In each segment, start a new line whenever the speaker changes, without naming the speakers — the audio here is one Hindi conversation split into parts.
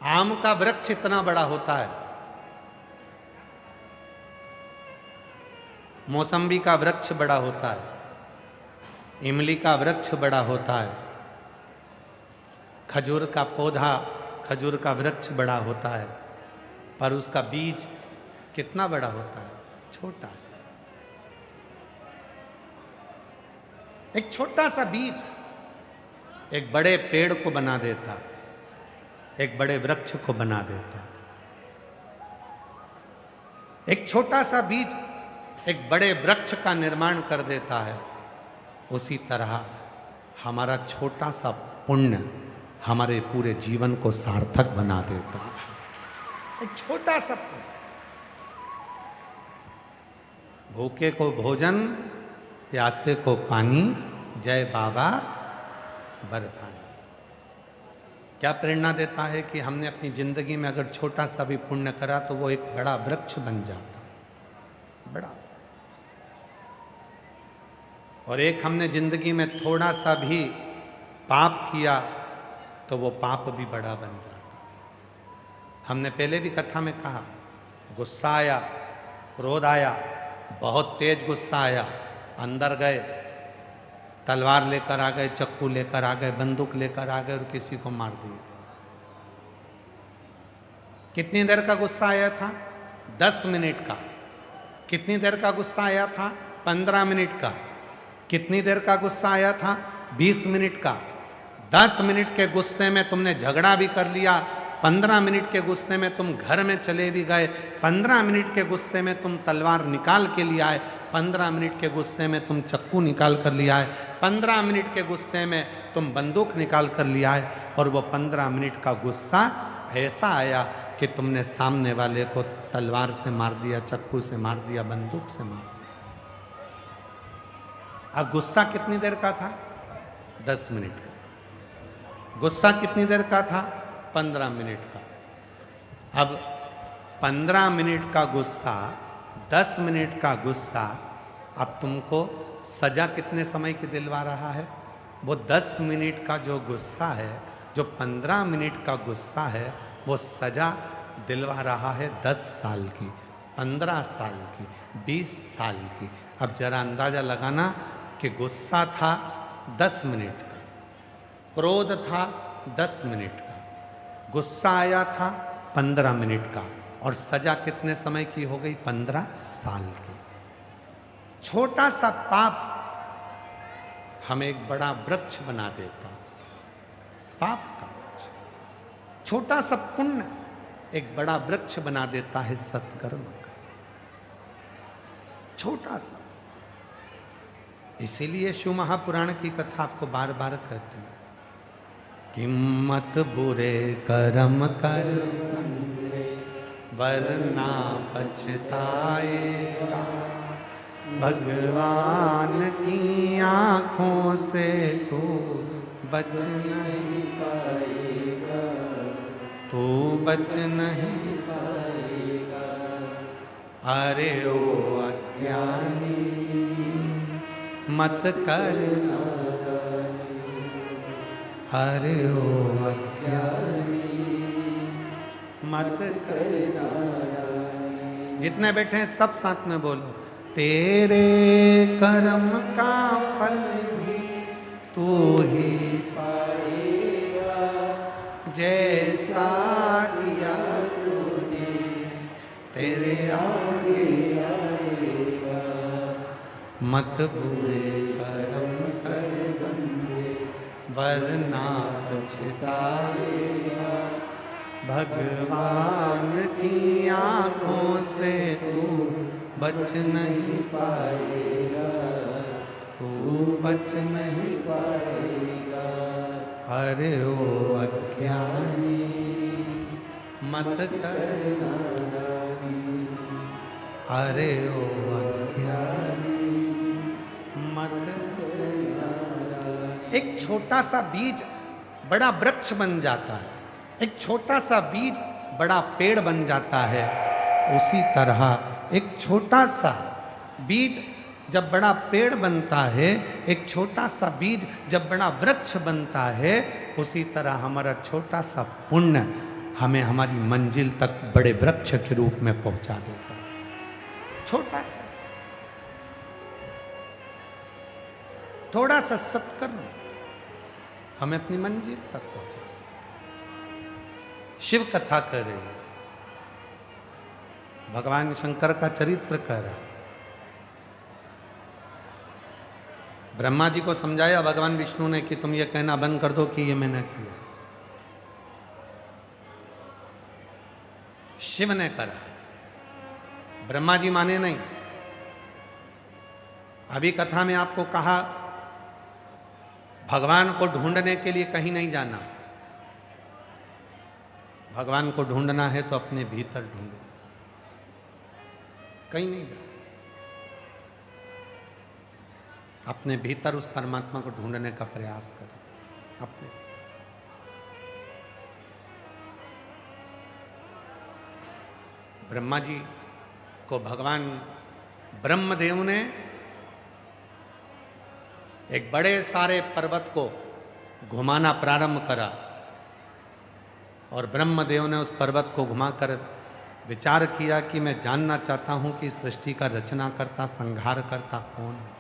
आम का वृक्ष इतना बड़ा होता है, मौसम्बी का वृक्ष बड़ा होता है, इमली का वृक्ष बड़ा होता है, खजूर का पौधा, खजूर का वृक्ष बड़ा होता है, पर उसका बीज कितना बड़ा होता है? छोटा सा। एक छोटा सा बीज एक बड़े पेड़ को बना देता है, एक बड़े वृक्ष को बना देता है। एक छोटा सा बीज एक बड़े वृक्ष का निर्माण कर देता है। उसी तरह हमारा छोटा सा पुण्य हमारे पूरे जीवन को सार्थक बना देता है। एक छोटा सा पुण्य। भूखे को भोजन, प्यासे को पानी, जय बाबा बरदानी। क्या प्रेरणा देता है कि हमने अपनी जिंदगी में अगर छोटा सा भी पुण्य करा तो वो एक बड़ा वृक्ष बन जाता, बड़ा। और एक हमने जिंदगी में थोड़ा सा भी पाप किया तो वो पाप भी बड़ा बन जाता। हमने पहले भी कथा में कहा, गुस्सा आया, क्रोध आया, बहुत तेज गुस्सा आया, अंदर गए, तलवार लेकर आ गए, चक्कू लेकर आ गए, बंदूक लेकर आ गए और किसी को मार दिया। कितनी देर का गुस्सा आया था? 10 मिनट का। कितनी देर का गुस्सा आया था? 15 मिनट का। कितनी देर का गुस्सा आया था? 20 मिनट का। 10 मिनट के गुस्से में तुमने झगड़ा भी कर लिया, 15 मिनट के गुस्से में तुम घर में चले भी गए, 15 मिनट के गुस्से में तुम तलवार निकाल के लिए आए, 15 मिनट के गुस्से में तुम चक्कू निकाल कर लिया है, 15 मिनट के गुस्से में तुम बंदूक निकाल कर लिया है। और वो 15 मिनट का गुस्सा ऐसा आया कि तुमने सामने वाले को तलवार से मार दिया, चक्कू से मार दिया, बंदूक से मार दिया। अब गुस्सा कितनी देर का था? 10 मिनट का। गुस्सा कितनी देर का था? 15 मिनट का। अब 15 मिनट का गुस्सा, 10 मिनट का गुस्सा, अब तुमको सजा कितने समय की दिलवा रहा है? वो 10 मिनट का जो गुस्सा है, जो 15 मिनट का गुस्सा है, वो सजा दिलवा रहा है 10 साल की, 15 साल की, 20 साल की। अब जरा अंदाजा लगाना कि गुस्सा था 10 मिनट का, क्रोध था 10 मिनट का, गुस्सा आया था 15 मिनट का, और सजा कितने समय की हो गई? 15 साल की। छोटा सा पाप हमें एक बड़ा वृक्ष बना देता, पाप का वृक्ष। छोटा सा पुण्य एक बड़ा वृक्ष बना देता है सत्कर्म का, छोटा सा। इसीलिए शिव महापुराण की कथा आपको बार बार कहती है कि मत बुरे कर्म कर मंदे, वरना पछताएगा, भगवान की आंखों से तू बच नहीं पाएगा, तू बच नहीं पाएगा। अरे ओ अज्ञानी मत करना, अरे ओ अज्ञानी मत करना। जितने बैठे हैं सब साथ में बोलो, तेरे कर्म का फल भी तू ही पाएगा, जैसा किया तूने तेरे आगे आएगा। मत बुरे कर्म कर बंदे, वरना पछताएगा, भगवान की आंखों से तू बच नहीं पाएगा, तू बच नहीं पाएगा। अरे ओ अज्ञानी मत करना, अरे ओ अज्ञानी मत करना। एक छोटा सा बीज बड़ा वृक्ष बन जाता है, एक छोटा सा बीज बड़ा पेड़ बन जाता है। उसी तरह एक छोटा सा बीज जब बड़ा पेड़ बनता है, एक छोटा सा बीज जब बड़ा वृक्ष बनता है, उसी तरह हमारा छोटा सा पुण्य हमें हमारी मंजिल तक बड़े वृक्ष के रूप में पहुंचा देता है। छोटा सा, थोड़ा सा सत्कर्म हमें अपनी मंजिल तक पहुंचा दे। शिव कथा कर रहे हैं, भगवान शंकर का चरित्र कह रहा है। ब्रह्मा जी को समझाया भगवान विष्णु ने कि तुम ये कहना बंद कर दो कि ये मैंने किया। शिव ने करा, ब्रह्मा जी माने नहीं। अभी कथा में आपको कहा भगवान को ढूंढने के लिए कहीं नहीं जाना। भगवान को ढूंढना है तो अपने भीतर ढूंढो, कहीं नहीं जाना। अपने भीतर उस परमात्मा को ढूंढने का प्रयास करो। अपने ब्रह्मा जी को भगवान ब्रह्मदेव ने एक बड़े सारे पर्वत को घुमाना प्रारंभ करा और ब्रह्मदेव ने उस पर्वत को घुमाकर विचार किया कि मैं जानना चाहता हूं कि सृष्टि का रचना करता, संहार करता कौन है।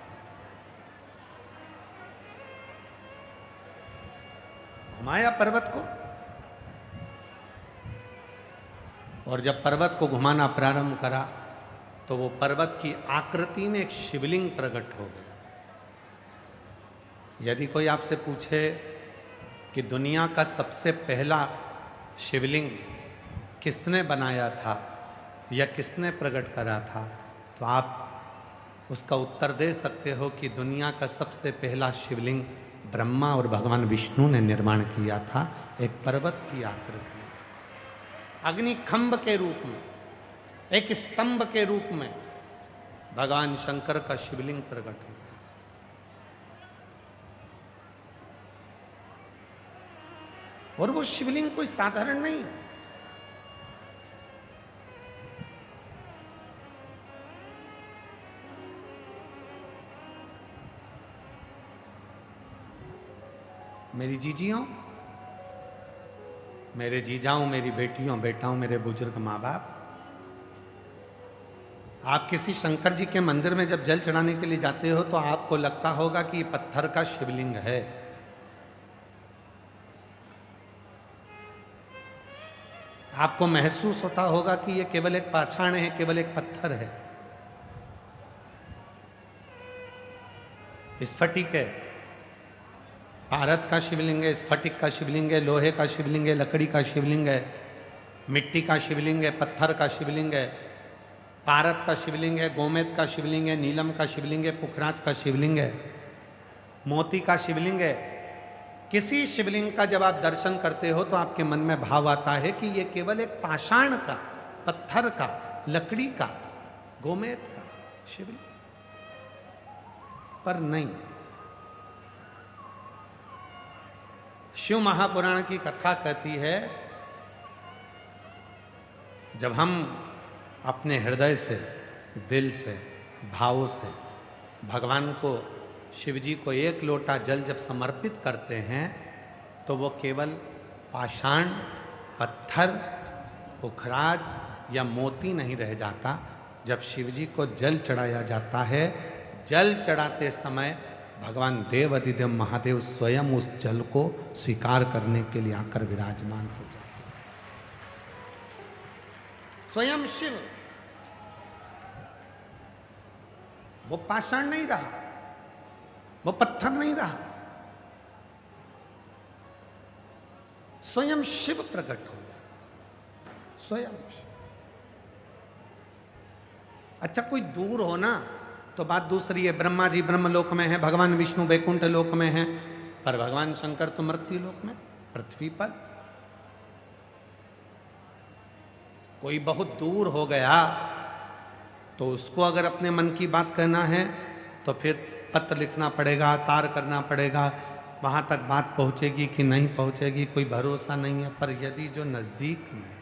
घुमाया पर्वत को, और जब पर्वत को घुमाना प्रारंभ करा तो वो पर्वत की आकृति में एक शिवलिंग प्रकट हो गया। यदि कोई आपसे पूछे कि दुनिया का सबसे पहला शिवलिंग किसने बनाया था या किसने प्रकट करा था, तो आप उसका उत्तर दे सकते हो कि दुनिया का सबसे पहला शिवलिंग ब्रह्मा और भगवान विष्णु ने निर्माण किया था, एक पर्वत की आकृति, अग्निखंभ के रूप में, एक स्तंभ के रूप में भगवान शंकर का शिवलिंग प्रकट हुआ। और वो शिवलिंग कोई साधारण नहीं, मेरी जीजियों, मेरे जीजाओं, मेरी बेटियों, बेटाओं, मेरे बुजुर्ग माँ बाप, आप किसी शंकर जी के मंदिर में जब जल चढ़ाने के लिए जाते हो तो आपको लगता होगा कि ये पत्थर का शिवलिंग है। आपको महसूस होता होगा कि ये केवल एक पाषाण है, केवल एक पत्थर है। स्फटिक है, भारत का शिवलिंग है, स्फटिक का शिवलिंग है, लोहे का शिवलिंग है, लकड़ी का शिवलिंग है, मिट्टी का शिवलिंग है, पत्थर का शिवलिंग है, पारत का शिवलिंग है, गोमेद का शिवलिंग है, नीलम का शिवलिंग है, पुखराज का शिवलिंग है, मोती का शिवलिंग है। किसी शिवलिंग का जब आप दर्शन करते हो तो आपके मन में भाव आता है कि ये केवल एक पाषाण का, पत्थर का, लकड़ी का, गोमेद का शिवलिंग, पर नहीं। शिव महापुराण की कथा कहती है, जब हम अपने हृदय से, दिल से, भावों से भगवान को, शिव जी को एक लोटा जल जब समर्पित करते हैं तो वो केवल पाषाण, पत्थर, पुखराज या मोती नहीं रह जाता। जब शिव जी को जल चढ़ाया जाता है, जल चढ़ाते समय भगवान देव अधिदेव महादेव स्वयं उस जल को स्वीकार करने के लिए आकर विराजमान हो जाते हैं। स्वयं शिव, वो पाषाण नहीं रहा, वो पत्थर नहीं रहा, स्वयं शिव प्रकट हो गया, स्वयं। अच्छा, कोई दूर हो ना तो बात दूसरी है, ब्रह्मा जी ब्रह्मलोक में है, भगवान विष्णु वैकुंठ लोक में है, पर भगवान शंकर तो मृत्यु लोक में, पृथ्वी पर। कोई बहुत दूर हो गया तो उसको अगर अपने मन की बात कहना है तो फिर पत्र लिखना पड़ेगा, तार करना पड़ेगा, वहां तक बात पहुंचेगी कि नहीं पहुंचेगी कोई भरोसा नहीं है। पर यदि जो नजदीक में,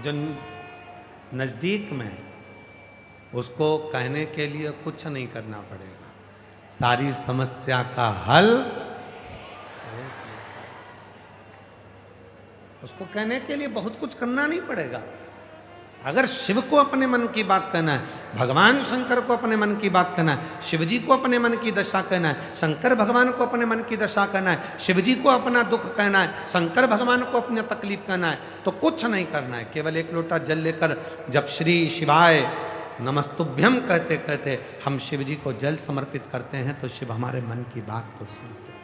जो नजदीक में, उसको कहने के लिए कुछ नहीं करना पड़ेगा, सारी समस्या का हल उसको कहने के लिए बहुत कुछ करना नहीं पड़ेगा। अगर शिव को अपने मन की बात कहना है, भगवान शंकर को अपने मन की बात कहना है, शिव जी को अपने मन की दशा कहना है, शंकर भगवान को अपने मन की दशा कहना है, शिव जी को अपना दुख कहना है, शंकर भगवान को अपनी तकलीफ कहना है, तो कुछ नहीं करना है। केवल एक लोटा जल लेकर जब श्री शिवाय नमस्तुभ्यम कहते कहते हम शिव जी को जल समर्पित करते हैं तो शिव हमारे मन की बात को सुनते हैं।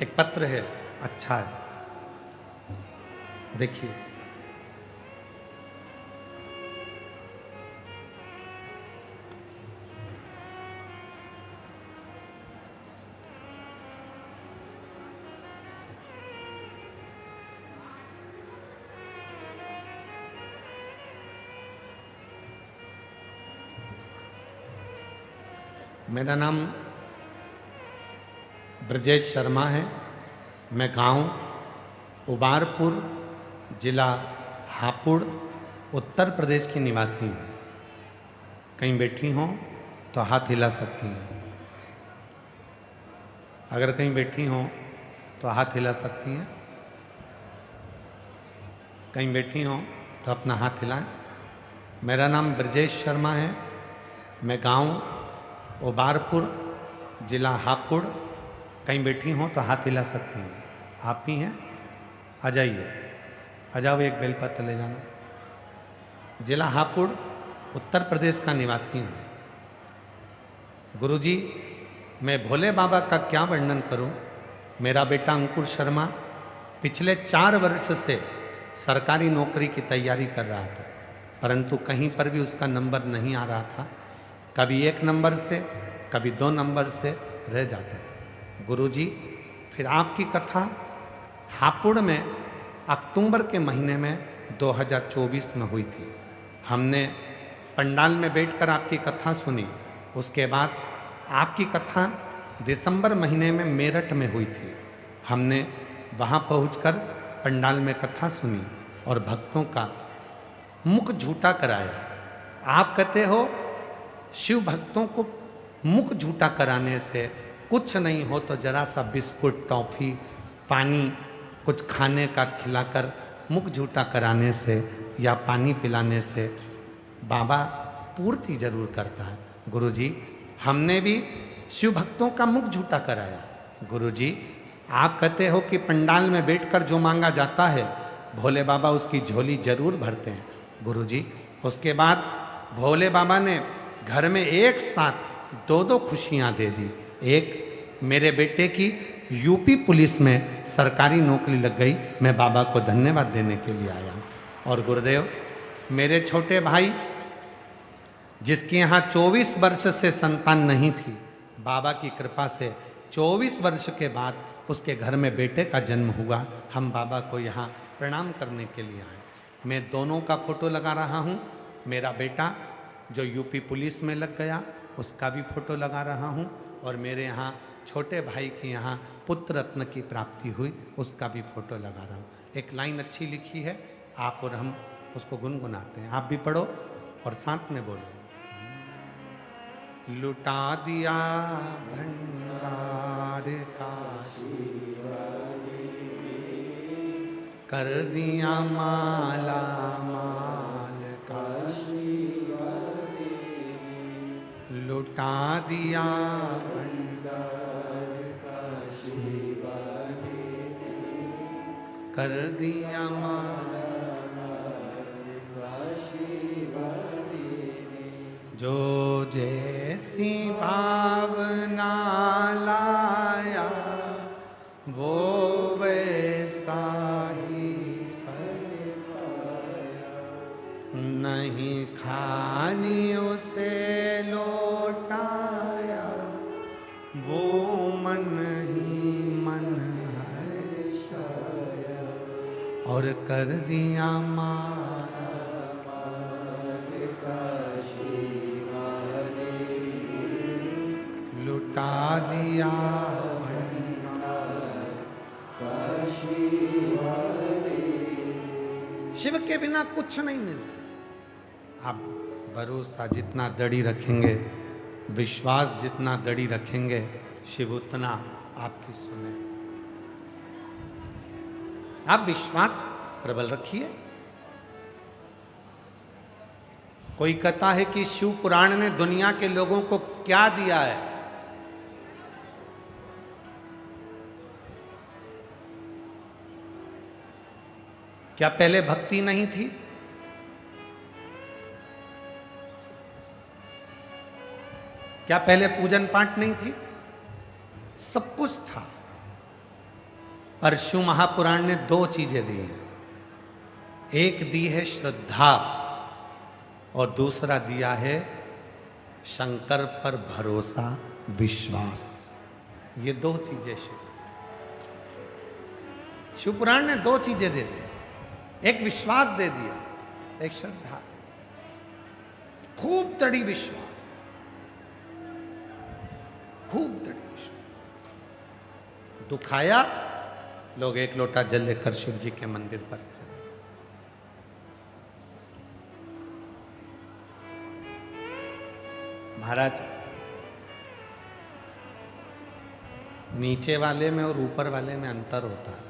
एक पत्र है, अच्छा है, देखिए। मेरा नाम ब्रजेश शर्मा है। मैं गांव उबारपुर, जिला हापुड़, उत्तर प्रदेश की निवासी हूँ। कहीं बैठी हों तो हाथ हिला सकती हैं। अगर कहीं बैठी हों तो हाथ हिला सकती हैं। कहीं बैठी हों तो अपना हाथ हिलाएं। मेरा नाम ब्रजेश शर्मा है। मैं गांव उबारपुर, जिला हापुड़, कहीं बैठी हों तो हाथ हिला सकती हैं। आप ही हैं? आ जाइए, आ जाओ, एक बेलपत्र ले जाना। जिला हापुड़, उत्तर प्रदेश का निवासी हूँ। गुरुजी, मैं भोले बाबा का क्या वर्णन करूं। मेरा बेटा अंकुर शर्मा पिछले 4 वर्ष से सरकारी नौकरी की तैयारी कर रहा था, परंतु कहीं पर भी उसका नंबर नहीं आ रहा था। कभी 1 नंबर से, कभी 2 नंबर से रह जाता था। गुरुजी, फिर आपकी कथा हापुड़ में अक्टूबर के महीने में 2024 में हुई थी। हमने पंडाल में बैठकर आपकी कथा सुनी। उसके बाद आपकी कथा दिसंबर महीने में मेरठ में हुई थी। हमने वहाँ पहुंचकर पंडाल में कथा सुनी और भक्तों का मुख झूठा कराया। आप कहते हो शिव भक्तों को मुख झूठा कराने से कुछ नहीं हो तो जरा सा बिस्कुट, टॉफ़ी, पानी कुछ खाने का खिलाकर मुख झूठा कराने से या पानी पिलाने से बाबा पूर्ति जरूर करता है। गुरुजी, हमने भी शिव भक्तों का मुख झूठा कराया। गुरुजी, आप कहते हो कि पंडाल में बैठकर जो मांगा जाता है भोले बाबा उसकी झोली जरूर भरते हैं। गुरुजी, उसके बाद भोले बाबा ने घर में एक साथ 2-2 खुशियां दे दी। एक, मेरे बेटे की यूपी पुलिस में सरकारी नौकरी लग गई। मैं बाबा को धन्यवाद देने के लिए आया हूँ। और गुरुदेव, मेरे छोटे भाई जिसके यहाँ 24 वर्ष से संतान नहीं थी, बाबा की कृपा से 24 वर्ष के बाद उसके घर में बेटे का जन्म हुआ। हम बाबा को यहाँ प्रणाम करने के लिए आए। मैं दोनों का फोटो लगा रहा हूँ। मेरा बेटा जो यूपी पुलिस में लग गया उसका भी फोटो लगा रहा हूँ, और मेरे यहाँ छोटे भाई के यहाँ पुत्र रत्न की प्राप्ति हुई उसका भी फोटो लगा रहा हूँ। एक लाइन अच्छी लिखी है, आप और हम उसको गुनगुनाते हैं। आप भी पढ़ो और साथ में बोलो। लुटा दिया भंडार का कर दिया माला माल का, लुटा दिया भंडार का शिवा कर दिया माला माल का शिवा। जो जैसी भावना लाया वो वैसा ही फल पाया। नहीं खाली उसे लौटाया वो मन ही मन हर्षाया, और कर दिया माला माल का शिवा ने, लुटा दिया भंडार का शिवा ने। शिव के बिना कुछ नहीं मिल सकता। आप भरोसा जितना दृढ़ रखेंगे, विश्वास जितना दृढ़ रखेंगे, शिव उतना आपकी सुने। आप विश्वास प्रबल रखिए। कोई कहता है कि शिव पुराण ने दुनिया के लोगों को क्या दिया है? क्या पहले भक्ति नहीं थी? क्या पहले पूजन पाठ नहीं थी? सब कुछ था। पर शिव महापुराण ने दो चीजें दी हैं। एक दी है श्रद्धा और दूसरा दिया है शंकर पर भरोसा, विश्वास। ये दो चीजें शिव पुराण ने दो चीजें दे दी। एक विश्वास दे दिया, एक श्रद्धा, खूब दृढ़ विश्वास, खूब दृढ़ विश्वास। दुख आया, लोग एक लोटा जल लेकर शिव जी के मंदिर पर चले। महाराज, नीचे वाले में और ऊपर वाले में अंतर होता है।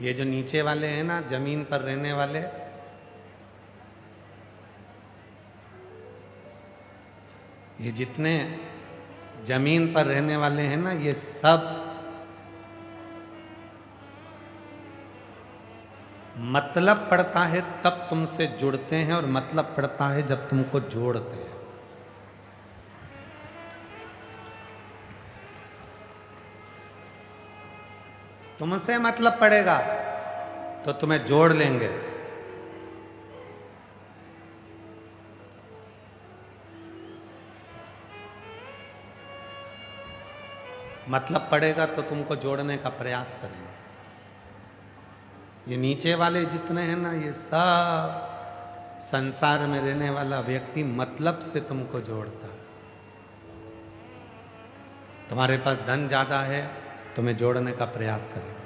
ये जो नीचे वाले हैं ना, जमीन पर रहने वाले, ये जितने जमीन पर रहने वाले हैं ना, ये सब मतलब पड़ता है तब तुमसे जुड़ते हैं और मतलब पड़ता है जब तुमको जोड़ते हैं। तुमसे मतलब पड़ेगा तो तुम्हें जोड़ लेंगे, मतलब पड़ेगा तो तुमको जोड़ने का प्रयास करेंगे। ये नीचे वाले जितने हैं ना, ये सब संसार में रहने वाला व्यक्ति मतलब से तुमको जोड़ता है। तुम्हारे पास धन ज्यादा है, तुम्हें जोड़ने का प्रयास करेगा।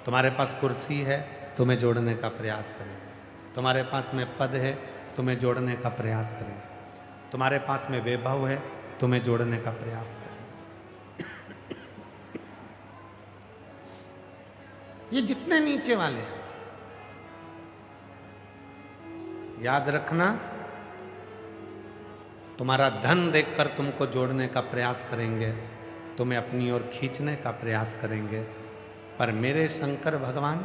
तुम्हारे पास कुर्सी है, तुम्हें जोड़ने का प्रयास करेगा। तुम्हारे पास में पद है, तुम्हें जोड़ने का प्रयास करेगा। तुम्हारे पास में वैभव है, तुम्हें जोड़ने का प्रयास करेगा। ये जितने नीचे वाले हैं, याद रखना, तुम्हारा धन देखकर तुमको जोड़ने का प्रयास करेंगे, तुम्हें अपनी ओर खींचने का प्रयास करेंगे। पर मेरे शंकर भगवान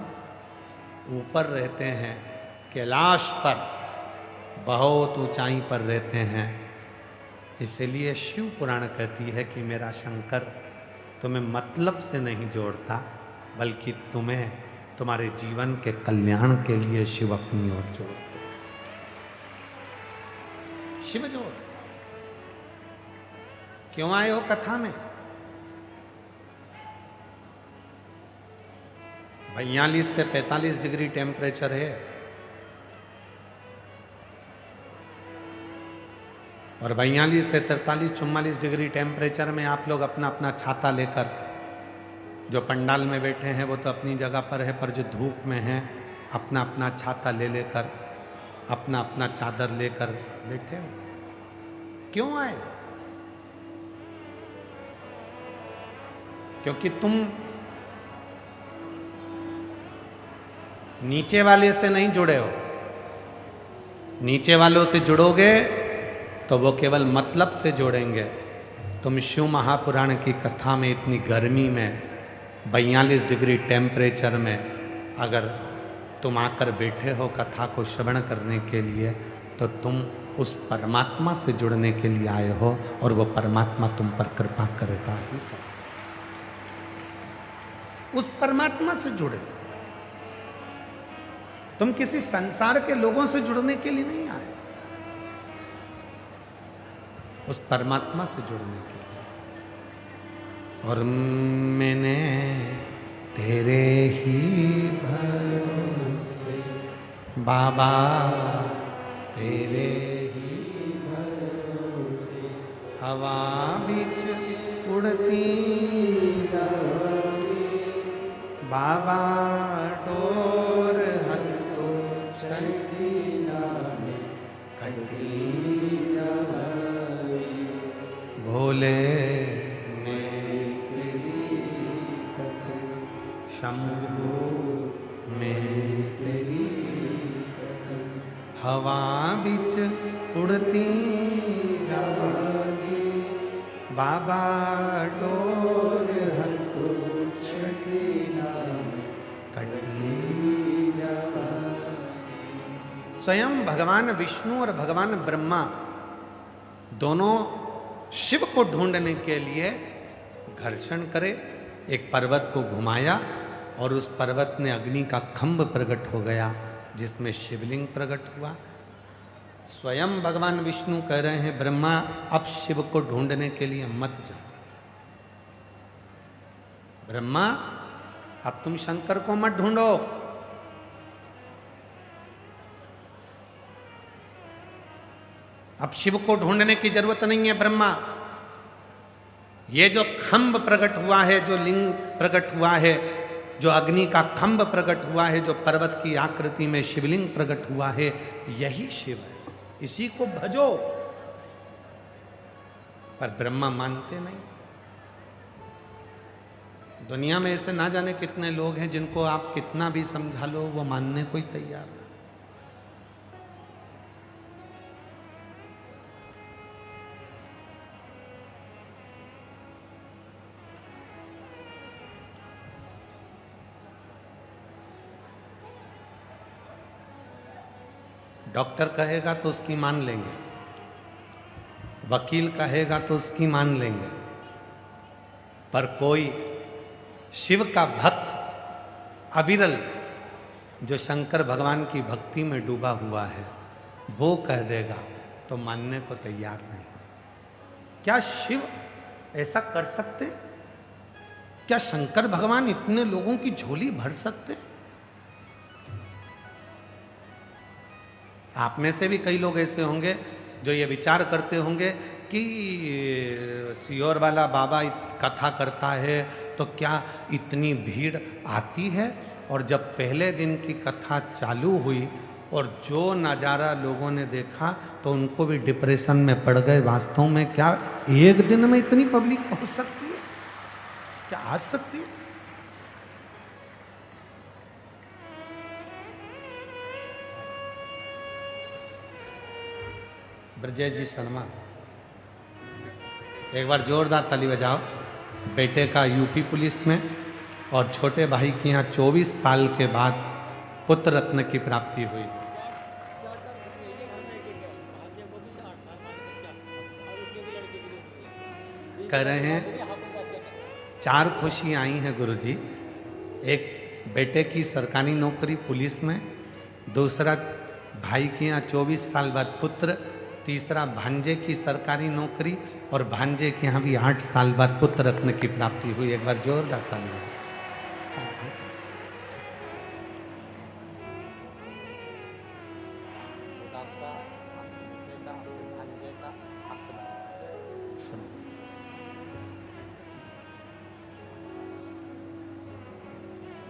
ऊपर रहते हैं, कैलाश पर, बहुत ऊंचाई पर रहते हैं। इसलिए शिव पुराण कहती है कि मेरा शंकर तुम्हें मतलब से नहीं जोड़ता, बल्कि तुम्हें तुम्हारे जीवन के कल्याण के लिए शिव अपनी ओर जोड़ते हैं। शिव जोड़। क्यों आए हो कथा में? 42 से 45 डिग्री टेम्परेचर है और 42 से 43-44 डिग्री टेम्परेचर में आप लोग अपना अपना छाता लेकर, जो पंडाल में बैठे हैं वो तो अपनी जगह पर है, पर जो धूप में हैं अपना अपना छाता ले लेकर, अपना अपना चादर लेकर बैठे हो। क्यों आए? क्योंकि तुम नीचे वाले से नहीं जुड़े हो। नीचे वालों से जुड़ोगे तो वो केवल मतलब से जोड़ेंगे। तुम शिव महापुराण की कथा में इतनी गर्मी में, 42 डिग्री टेम्परेचर में अगर तुम आकर बैठे हो कथा को श्रवण करने के लिए, तो तुम उस परमात्मा से जुड़ने के लिए आए हो और वो परमात्मा तुम पर कृपा करता ही। उस परमात्मा से जुड़े। तुम किसी संसार के लोगों से जुड़ने के लिए नहीं आए, उस परमात्मा से जुड़ने के लिए। और मैंने तेरे ही भरोसे बाबा, तेरे ही भरोसे हवा बिच उड़ती बाबा, डोर हत्तो छड़ीना में खटी भोले ने तेरी शंभु में तेरी हवा बिच उड़ती जवानी बाबा डोर हर कुछ कटनी जवानी। स्वयं भगवान विष्णु और भगवान ब्रह्मा दोनों शिव को ढूंढने के लिए घर्षण करे, एक पर्वत को घुमाया और उस पर्वत में अग्नि का खंभ प्रकट हो गया जिसमें शिवलिंग प्रकट हुआ। स्वयं भगवान विष्णु कह रहे हैं ब्रह्मा अब शिव को ढूंढने के लिए मत जाओ। ब्रह्मा अब तुम शंकर को मत ढूंढो, अब शिव को ढूंढने की जरूरत नहीं है ब्रह्मा। ये जो खंभ प्रकट हुआ है, जो लिंग प्रकट हुआ है, जो अग्नि का खंभ प्रकट हुआ है, जो पर्वत की आकृति में शिवलिंग प्रकट हुआ है, यही शिव है, इसी को भजो। पर ब्रह्मा मानते नहीं। दुनिया में ऐसे ना जाने कितने लोग हैं जिनको आप कितना भी समझा लो वो मानने को ही तैयार नहीं। डॉक्टर कहेगा तो उसकी मान लेंगे, वकील कहेगा तो उसकी मान लेंगे, पर कोई शिव का भक्त अविरल जो शंकर भगवान की भक्ति में डूबा हुआ है वो कह देगा तो मानने को तैयार नहीं। क्या शिव ऐसा कर सकते? क्या शंकर भगवान इतने लोगों की झोली भर सकते? आप में से भी कई लोग ऐसे होंगे जो ये विचार करते होंगे कि सियोर वाला बाबा कथा करता है तो क्या इतनी भीड़ आती है? और जब पहले दिन की कथा चालू हुई और जो नज़ारा लोगों ने देखा तो उनको भी डिप्रेशन में पड़ गए। वास्तव में क्या एक दिन में इतनी पब्लिक पहुंच सकती है? क्या आ सकती है? ब्रजेश जी शर्मा, एक बार जोरदार ताली बजाओ। बेटे का यूपी पुलिस में और छोटे भाई की यहाँ 24 साल के बाद पुत्र रत्न की प्राप्ति हुई। कह रहे हैं 4 खुशी आई हैं गुरुजी। एक बेटे की सरकारी नौकरी पुलिस में, दूसरा भाई के यहाँ 24 साल बाद पुत्र, तीसरा भांजे की सरकारी नौकरी और भांजे के यहाँ भी 8 साल बाद पुत्र रत्न की प्राप्ति हुई। एक बार जोरदार ताली।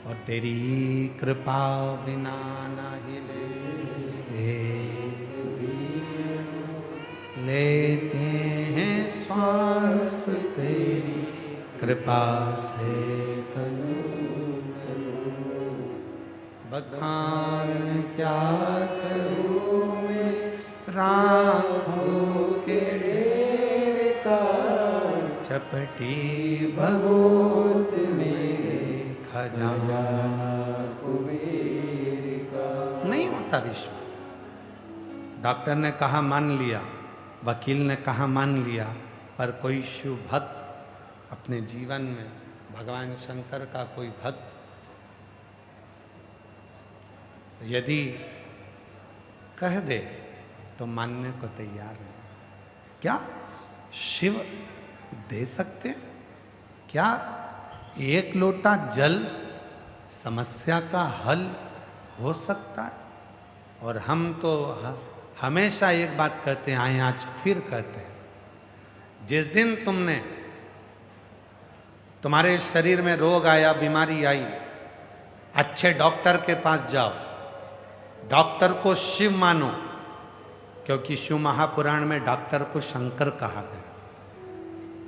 और तेरी कृपा बिना नहीं लेते हैं श्वास, तेरी कृपा से तनु बखान क्या करूं मैं राखों के ढेर का, चपटी भगोत में खजाना कुबेर का। नहीं होता विश्वास। डॉक्टर ने कहा मान लिया, वकील ने कहा मान लिया, पर कोई शिव भक्त अपने जीवन में भगवान शंकर का कोई भक्त यदि कह दे तो मानने को तैयार नहीं। क्या शिव दे सकते? क्या एक लोटा जल समस्या का हल हो सकता है? और हम तो हमेशा एक बात कहते हैं, आए आज फिर कहते हैं, जिस दिन तुम्हारे शरीर में रोग आया, बीमारी आई, अच्छे डॉक्टर के पास जाओ, डॉक्टर को शिव मानो, क्योंकि शिव महापुराण में डॉक्टर को शंकर कहा गया,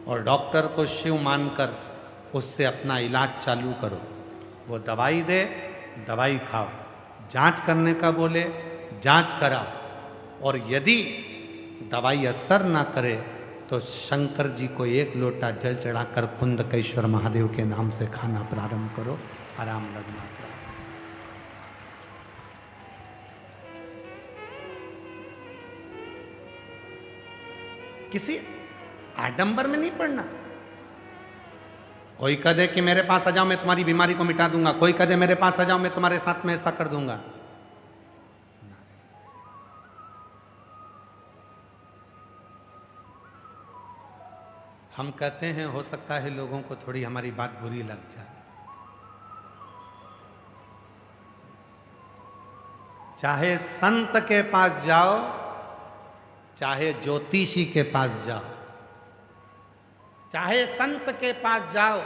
और डॉक्टर को शिव मानकर उससे अपना इलाज चालू करो। वो दवाई दे, दवाई खाओ, जांच करने का बोले, जांच कराओ, और यदि दवाई असर ना करे तो शंकर जी को एक लोटा जल चढ़ाकर कुंदकेश्वर महादेव के नाम से खाना प्रारंभ करो, आराम लगना। किसी आडंबर में नहीं पड़ना। कोई कह दे कि मेरे पास आ जाओ मैं तुम्हारी बीमारी को मिटा दूंगा, कोई कह दे मेरे पास आ जाओ मैं तुम्हारे साथ में ऐसा कर दूंगा। हम कहते हैं हो सकता है लोगों को थोड़ी हमारी बात बुरी लग जाए। चाहे संत के पास जाओ, चाहे ज्योतिषी के पास जाओ, चाहे संत के पास जाओ,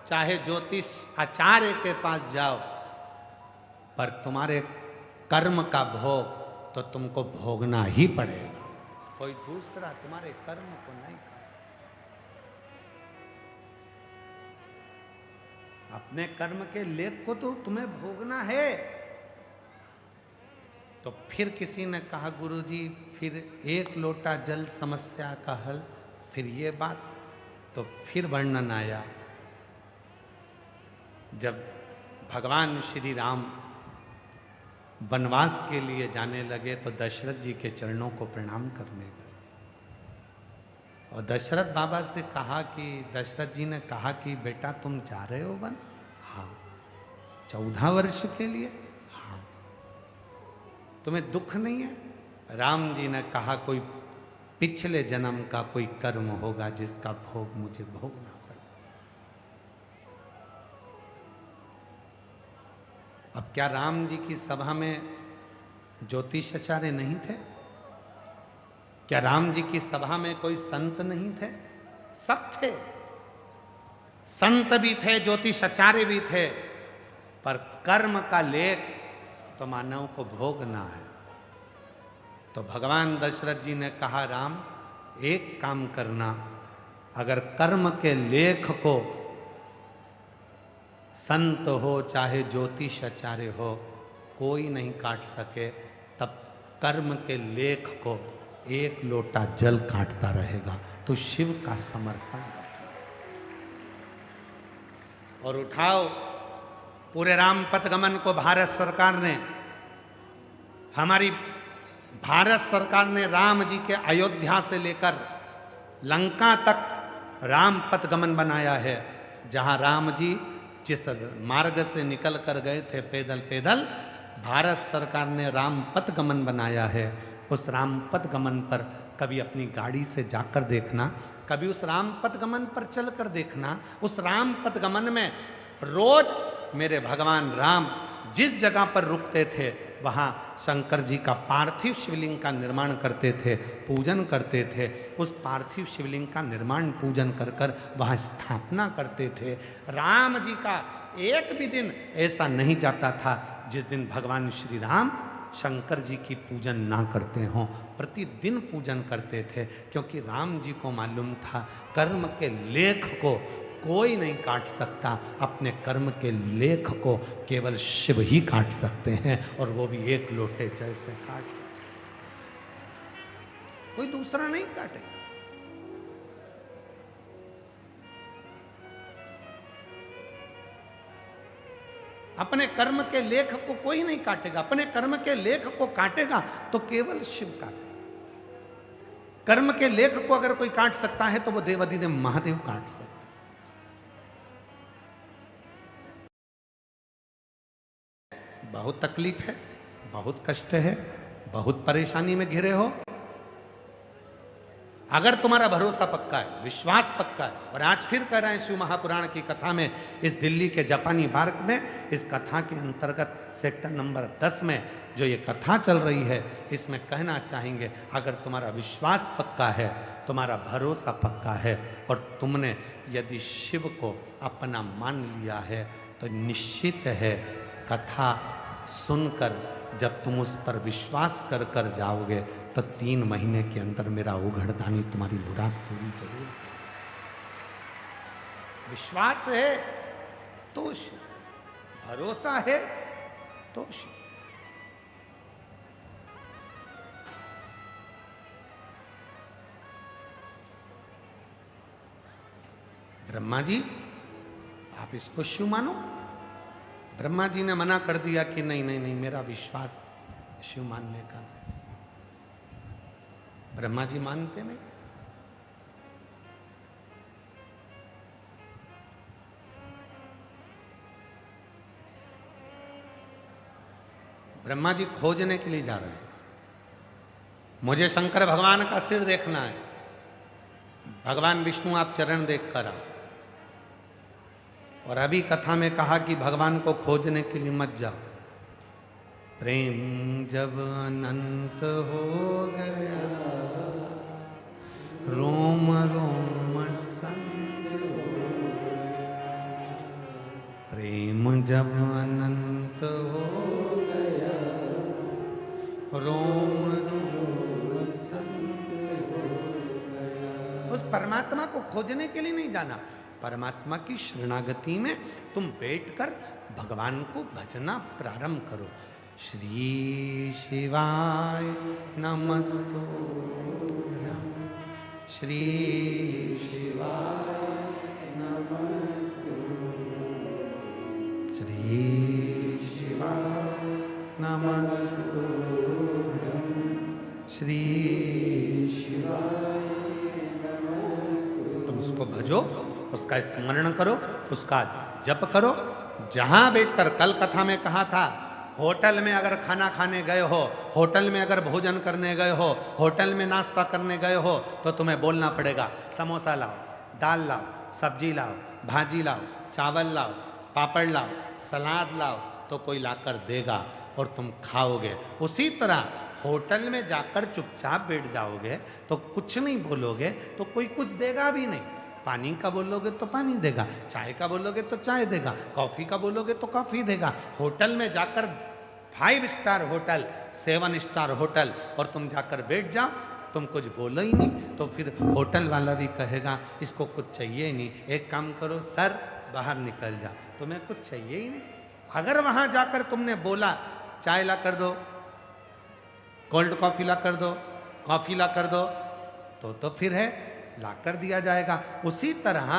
चाहे ज्योतिष आचार्य के पास जाओ, पर तुम्हारे कर्म का भोग तो तुमको भोगना ही पड़ेगा। कोई दूसरा तुम्हारे कर्म को नहीं कर सकता। अपने कर्म के लेख को तो तुम्हें भोगना है। तो फिर किसी ने कहा गुरुजी फिर एक लोटा जल समस्या का हल, फिर ये बात। तो फिर वर्णन आया जब भगवान श्री राम वनवास के लिए जाने लगे तो दशरथ जी के चरणों को प्रणाम करने गए, और दशरथ बाबा से कहा कि दशरथ जी ने कहा कि बेटा तुम जा रहे हो वन? हाँ। 14 वर्ष के लिए? हाँ। तुम्हें दुख नहीं है? राम जी ने कहा कोई पिछले जन्म का कोई कर्म होगा जिसका भोग मुझे भोगना पड़े। अब क्या राम जी की सभा में ज्योतिषाचार्य नहीं थे? क्या राम जी की सभा में कोई संत नहीं थे? सब थे, संत भी थे, ज्योतिषाचार्य भी थे, पर कर्म का लेख तो मानव को भोगना है। तो भगवान दशरथ जी ने कहा राम एक काम करना, अगर कर्म के लेख को संत हो चाहे ज्योतिषाचार्य हो कोई नहीं काट सके, तब कर्म के लेख को एक लोटा जल काटता रहेगा। तो शिव का समर्पण और उठाओ। पूरे रामपथ गमन को भारत सरकार ने, हमारी भारत सरकार ने राम जी के अयोध्या से लेकर लंका तक रामपथ गमन बनाया है, जहां राम जी जिस मार्ग से निकल कर गए थे पैदल पैदल, भारत सरकार ने रामपथ गमन बनाया है। उस रामपथ गमन पर कभी अपनी गाड़ी से जाकर देखना, कभी उस रामपथ गमन पर चलकर देखना। उस रामपथ गमन में रोज मेरे भगवान राम जिस जगह पर रुकते थे वहाँ शंकर जी का पार्थिव शिवलिंग का निर्माण करते थे, पूजन करते थे। उस पार्थिव शिवलिंग का निर्माण पूजन कर कर वहाँ स्थापना करते थे। राम जी का एक भी दिन ऐसा नहीं जाता था जिस दिन भगवान श्री राम शंकर जी की पूजन ना करते हों। प्रतिदिन पूजन करते थे, क्योंकि राम जी को मालूम था कर्म के लेख को कोई नहीं काट सकता, अपने कर्म के लेख को केवल शिव ही काट सकते हैं, और वो भी एक लोटे जल से काट सकते, कोई दूसरा नहीं काटेगा। अपने कर्म के लेख को कोई नहीं काटेगा, अपने कर्म के लेख को काटेगा तो केवल शिव काटेगा। कर्म के लेख को अगर कोई काट सकता है तो वो देवाधिदेव महादेव काट सकते। बहुत तकलीफ है, बहुत कष्ट है, बहुत परेशानी में घिरे हो। अगर तुम्हारा भरोसा पक्का है, विश्वास पक्का है, और आज फिर कह रहे हैं शिव महापुराण की कथा में, इस दिल्ली के जापानी पार्क में इस कथा के अंतर्गत सेक्टर नंबर 10 में जो ये कथा चल रही है, इसमें कहना चाहेंगे अगर तुम्हारा विश्वास पक्का है, तुम्हारा भरोसा पक्का है, और तुमने यदि शिव को अपना मान लिया है, तो निश्चित है कथा सुनकर जब तुम उस पर विश्वास कर कर जाओगे तो 3 महीने के अंदर मेरा उघड़दानी तुम्हारी मुराद पूरी जरूर। विश्वास है तो भरोसा है तो शिव। ब्रह्मा जी आप इसको शिव मानो। ब्रह्मा जी ने मना कर दिया कि नहीं नहीं नहीं, मेरा विश्वास शिव मानने का नहीं। ब्रह्मा जी मानते नहीं। ब्रह्मा जी खोजने के लिए जा रहे हैं, मुझे शंकर भगवान का सिर देखना है। भगवान विष्णु आप चरण देख कर आओ। और अभी कथा में कहा कि भगवान को खोजने के लिए मत जाओ। प्रेम जब अनंत हो गया, रोम रोम संग हो गया। प्रेम जब अनंत हो गया, रोम रोम संग हो गया। उस परमात्मा को खोजने के लिए नहीं जाना, परमात्मा की शरणागति में तुम बैठकर भगवान को भजना प्रारंभ करो। श्री शिवाय नमस्तुभ्यं, श्री शिवाय नमस्तुभ्यं, श्री शिवाय नमस्तुभ्यं, श्री शिवाय नमस्तुभ्यं। तुम उसको भजो, उसका स्मरण करो, उसका जप करो। जहां बैठकर, कल कथा में कहा था, होटल में अगर खाना खाने गए हो, होटल में अगर भोजन करने गए हो, होटल में नाश्ता करने गए हो, तो तुम्हें बोलना पड़ेगा समोसा लाओ, दाल लाओ, सब्जी लाओ, भाजी लाओ, चावल लाओ, पापड़ लाओ, सलाद लाओ, तो कोई लाकर देगा और तुम खाओगे। उसी तरह होटल में जाकर चुपचाप बैठ जाओगे तो कुछ नहीं बोलोगे तो कोई कुछ देगा भी नहीं। पानी का बोलोगे तो पानी देगा, चाय का बोलोगे तो चाय देगा, कॉफी का बोलोगे तो कॉफी देगा। होटल में जाकर 5 स्टार होटल, 7 स्टार होटल, और तुम जाकर बैठ जाओ, तुम कुछ बोलो ही नहीं, तो फिर होटल वाला भी कहेगा इसको कुछ चाहिए ही नहीं। एक काम करो सर, बाहर निकल जा, तुम्हें कुछ चाहिए ही नहीं। अगर वहां जाकर तुमने बोला चाय ला कर दो, कोल्ड कॉफी ला कर दो, कॉफी ला कर दो, तो फिर है ला कर दिया जाएगा। उसी तरह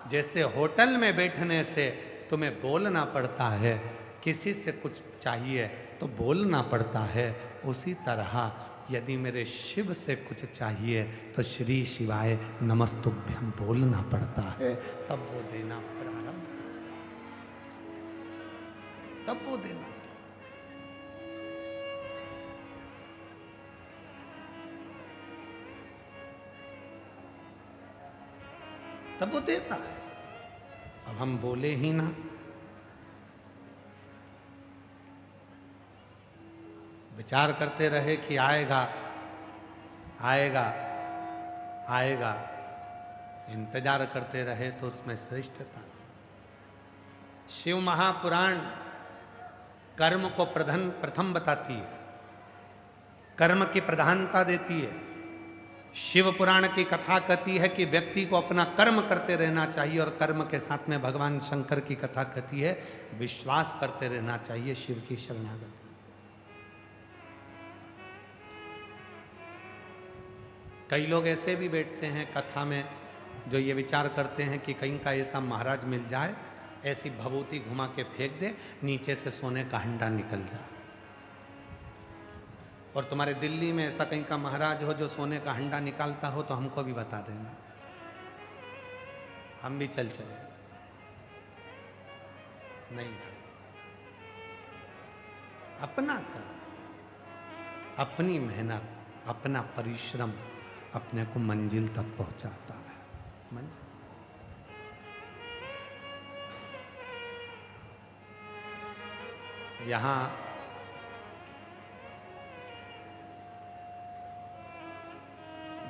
जैसे होटल में बैठने से तुम्हें बोलना पड़ता है, किसी से कुछ चाहिए तो बोलना पड़ता है, उसी तरह यदि मेरे शिव से कुछ चाहिए तो श्री शिवाय नमस्तुभ्यं बोलना पड़ता है, तब वो देना प्रारंभ, तब वो देना। तब वो देता है। अब हम बोले ही ना, विचार करते रहे कि आएगा आएगा आएगा, इंतजार करते रहे तो उसमें श्रेष्ठता। शिव महापुराण कर्म को प्रथम बताती है, कर्म की प्रधानता देती है। शिव पुराण की कथा कहती है कि व्यक्ति को अपना कर्म करते रहना चाहिए, और कर्म के साथ में भगवान शंकर की कथा कहती है विश्वास करते रहना चाहिए, शिव की शरणागति। कई लोग ऐसे भी बैठते हैं कथा में जो ये विचार करते हैं कि कहीं का ऐसा महाराज मिल जाए, ऐसी भभूति घुमा के फेंक दे, नीचे से सोने का हंडा निकल जाए। और तुम्हारे दिल्ली में ऐसा कहीं का महाराज हो जो सोने का हंडा निकालता हो तो हमको भी बता देना, हम भी चल चले। नहीं भाई, अपना कर, अपनी मेहनत, अपना परिश्रम अपने को मंजिल तक पहुंचाता है। मंजिल यहां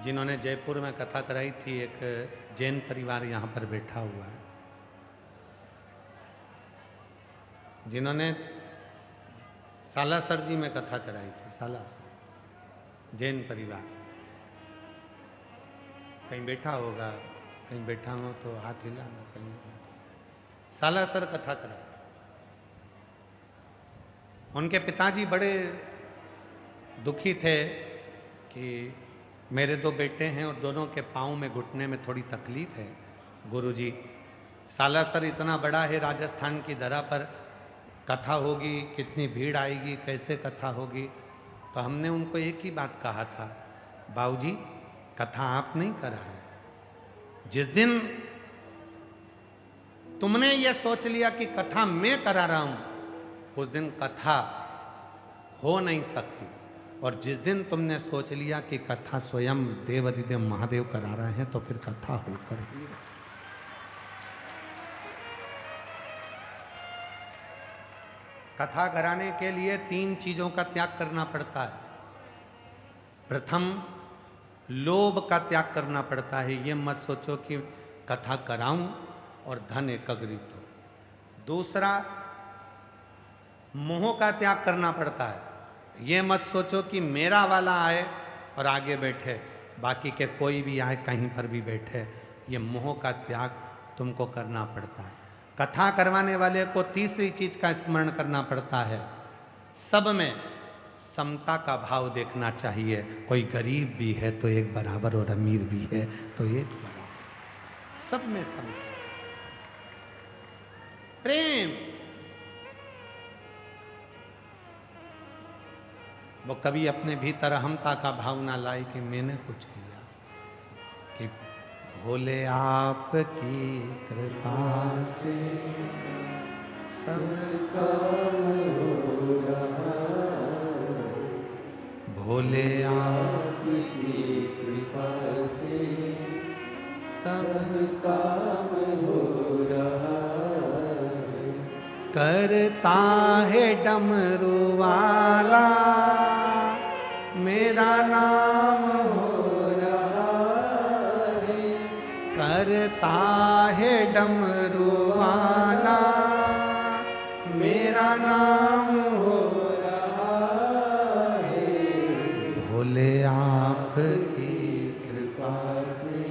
जिन्होंने जयपुर में कथा कराई थी, एक जैन परिवार यहाँ पर बैठा हुआ है, जिन्होंने सालासर जी में कथा कराई थी। सालासर जैन परिवार, कहीं बैठा होगा, कहीं बैठा हो तो हाथ हिलाना। कहीं सालासर कथा कराई, उनके पिताजी बड़े दुखी थे कि मेरे दो बेटे हैं और दोनों के पाँव में घुटने में थोड़ी तकलीफ है। गुरुजी, सालासर इतना बड़ा है, राजस्थान की धरा पर कथा होगी, कितनी भीड़ आएगी, कैसे कथा होगी। तो हमने उनको एक ही बात कहा था, बाबूजी कथा आप नहीं करा रहे। जिस दिन तुमने ये सोच लिया कि कथा मैं करा रहा हूं, उस दिन कथा हो नहीं सकती। और जिस दिन तुमने सोच लिया कि कथा स्वयं देवाधिदेव महादेव करा रहे हैं, तो फिर कथा होकर ही रहे। कथा कराने के लिए 3 चीजों का त्याग करना पड़ता है। प्रथम, लोभ का त्याग करना पड़ता है। ये मत सोचो कि कथा कराऊं और धन एकत्रित हो। दूसरा, मोह का त्याग करना पड़ता है। ये मत सोचो कि मेरा वाला आए और आगे बैठे, बाकी के कोई भी आए कहीं पर भी बैठे। ये मोह का त्याग तुमको करना पड़ता है। कथा करवाने वाले को तीसरी चीज का स्मरण करना पड़ता है, सब में समता का भाव देखना चाहिए। कोई गरीब भी है तो एक बराबर और अमीर भी है तो एक बराबर, सब में समता, प्रेम। वो कभी अपने भीतर अहमता का भाव ना लाए कि मैंने कुछ किया, कि भोले आपकी कृपा से सब काम हो रहा, भोले आपकी कृपा से सब काम हो रहा, करता है डमरू वाला मेरा नाम हो रहा है, करता है डमरू वाला मेरा नाम हो रहा है, भोले आपकी कृपा से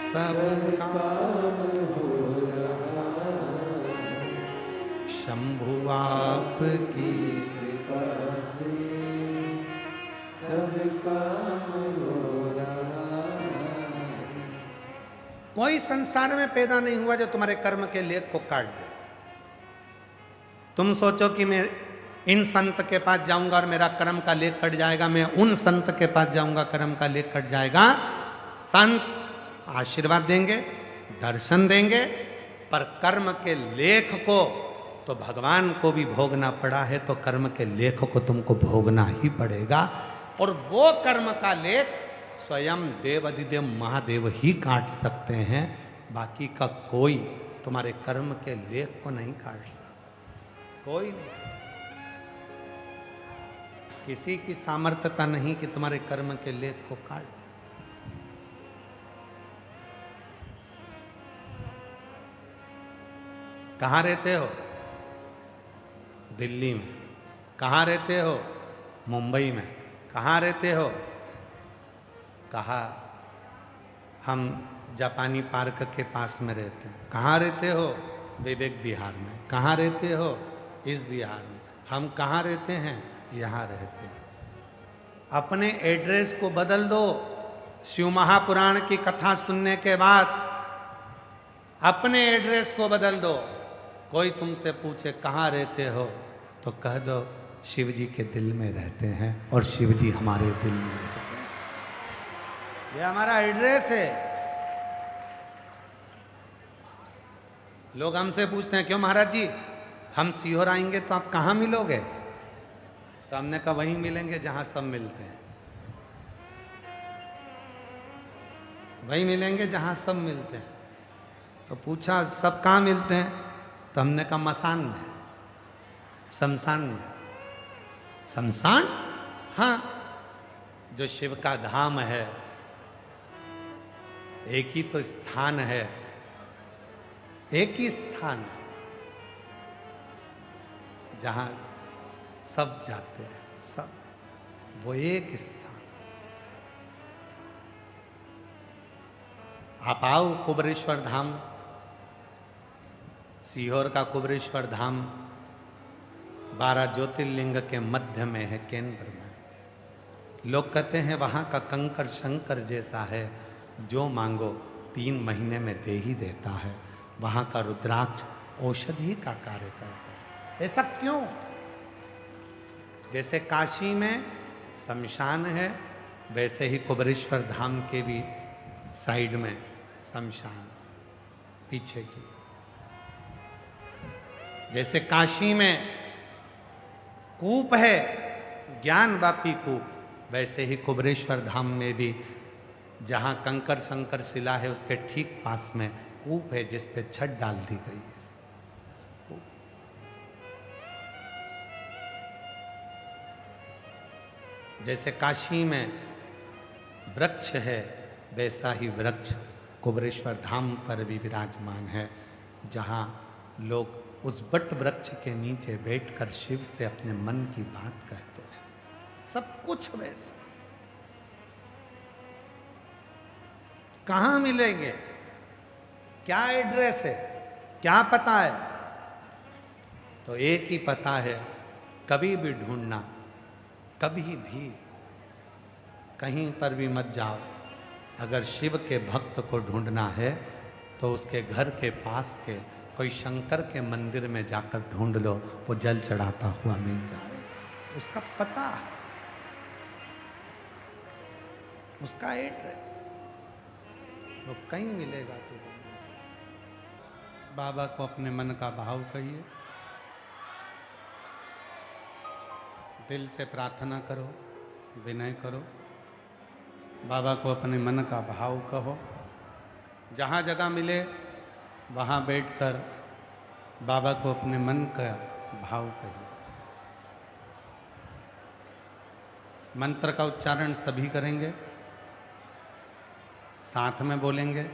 सब काम हो रहा, शंभु आपकी कृपा से सब काम हो रहा। कोई संसार में पैदा नहीं हुआ जो तुम्हारे कर्म के लेख को काट दे। तुम सोचो कि मैं इन संत के पास जाऊंगा और मेरा कर्म का लेख कट जाएगा, मैं उन संत के पास जाऊंगा कर्म का लेख कट जाएगा। संत आशीर्वाद देंगे, दर्शन देंगे, पर कर्म के लेख को तो भगवान को भी भोगना पड़ा है, तो कर्म के लेख को तुमको भोगना ही पड़ेगा। और वो कर्म का लेख स्वयं देवाधिदेव महादेव ही काट सकते हैं, बाकी का कोई तुम्हारे कर्म के लेख को नहीं काट सकता, कोई नहीं। किसी की सामर्थ्यता नहीं कि तुम्हारे कर्म के लेख को काट दे। कहाँ रहते हो? दिल्ली में। कहाँ रहते हो? मुंबई में। कहाँ रहते हो? कहा हम जापानी पार्क के पास में रहते हैं। कहाँ रहते हो? विवेक विहार में। कहाँ रहते हो? इस विहार में। हम कहाँ रहते हैं? यहाँ रहते हैं। अपने एड्रेस को बदल दो। शिव महापुराण की कथा सुनने के बाद अपने एड्रेस को बदल दो। कोई तुमसे पूछे कहाँ रहते हो तो कह दो शिव जी के दिल में रहते हैं और शिव जी हमारे दिल में रहते हैं। ये हमारा एड्रेस है। लोग हमसे पूछते हैं क्यों महाराज जी हम सीहोर आएंगे तो आप कहाँ मिलोगे? तो हमने कहा वहीं मिलेंगे जहां सब मिलते हैं, वहीं मिलेंगे जहां सब मिलते हैं। तो पूछा सब कहाँ मिलते हैं? तो हमने कहा मसान में, शमशान में। शमशान? हाँ, जो शिव का धाम है, एक ही तो स्थान है, एक ही स्थान है जहां सब जाते हैं, सब, वो एक स्थान। आप आओ कुबरेश्वर धाम, सीहोर का कुबरेश्वर धाम 12 ज्योतिर्लिंग के मध्य में है, केंद्र में। लोग कहते हैं वहाँ का कंकर शंकर जैसा है, जो मांगो 3 महीने में दे ही देता है। वहाँ का रुद्राक्ष औषधि का कार्य करता है। ऐसा क्यों? जैसे काशी में शमशान है, वैसे ही कुबेरेश्वर धाम के भी साइड में शमशान पीछे की। जैसे काशी में कूप है, ज्ञान वापी कूप, वैसे ही कुबेरेश्वर धाम में भी जहाँ कंकर शंकर शिला है उसके ठीक पास में कूप है, जिस पे छत डाल दी गई है। जैसे काशी में वृक्ष है, वैसा ही वृक्ष कुबेरेश्वर धाम पर भी विराजमान है, जहाँ लोग उस बट वृक्ष के नीचे बैठकर शिव से अपने मन की बात कहते हैं। सब कुछ वैसा। कहाँ मिलेंगे? क्या एड्रेस है? क्या पता है? तो एक ही पता है, कभी भी ढूंढना, कभी भी कहीं पर भी मत जाओ। अगर शिव के भक्त को ढूंढना है तो उसके घर के पास के कोई शंकर के मंदिर में जाकर ढूंढ लो, वो जल चढ़ाता हुआ मिल जाए। उसका पता है, उसका एड्रेस, वो कहीं मिलेगा। तो बाबा को अपने मन का भाव कहिए, दिल से प्रार्थना करो, विनय करो, बाबा को अपने मन का भाव कहो। जहाँ जगह मिले वहाँ बैठकर बाबा को अपने मन का भाव कहिए। मंत्र का उच्चारण सभी करेंगे, साथ में बोलेंगे।